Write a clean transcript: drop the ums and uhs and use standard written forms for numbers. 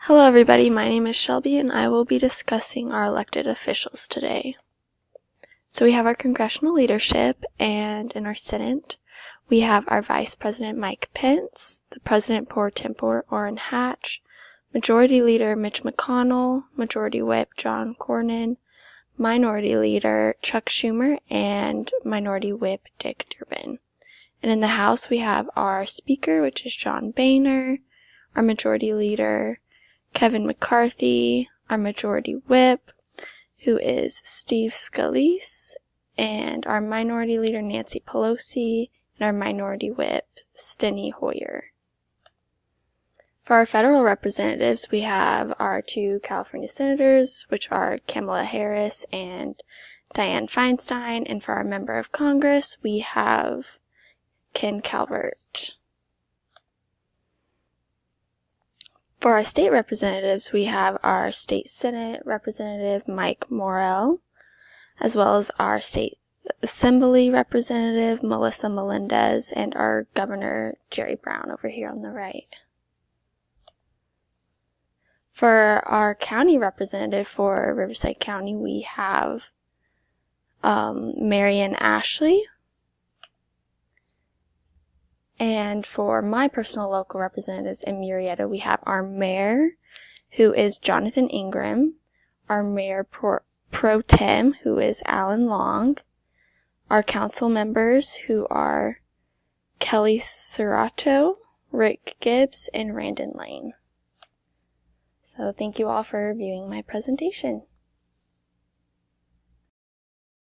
Hello everybody, my name is Shelby and I will be discussing our elected officials today. So we have our congressional leadership, and in our Senate we have our Vice President Mike Pence, the President pro tempore Orrin Hatch, Majority Leader Mitch McConnell, Majority Whip John Cornyn, Minority Leader Chuck Schumer, and Minority Whip Dick Durbin. And in the House we have our Speaker, which is John Boehner, our Majority Leader Kevin McCarthy, our Majority Whip, who is Steve Scalise, and our Minority Leader Nancy Pelosi, and our Minority Whip Steny Hoyer. For our federal representatives, we have our two California senators, which are Kamala Harris and Dianne Feinstein, and for our member of Congress, we have Ken Calvert. For our state representatives, we have our state Senate representative Mike Morell, as well as our state assembly representative Melissa Melendez, and our governor Jerry Brown over here on the right. For our county representative for Riverside County, we have Marion Ashley. And for my personal local representatives in Murrieta, we have our mayor, who is Jonathan Ingram, our mayor pro tem, who is Alan Long, our council members, who are Kelly Serrato, Rick Gibbs, and Randon Lane. So thank you all for viewing my presentation.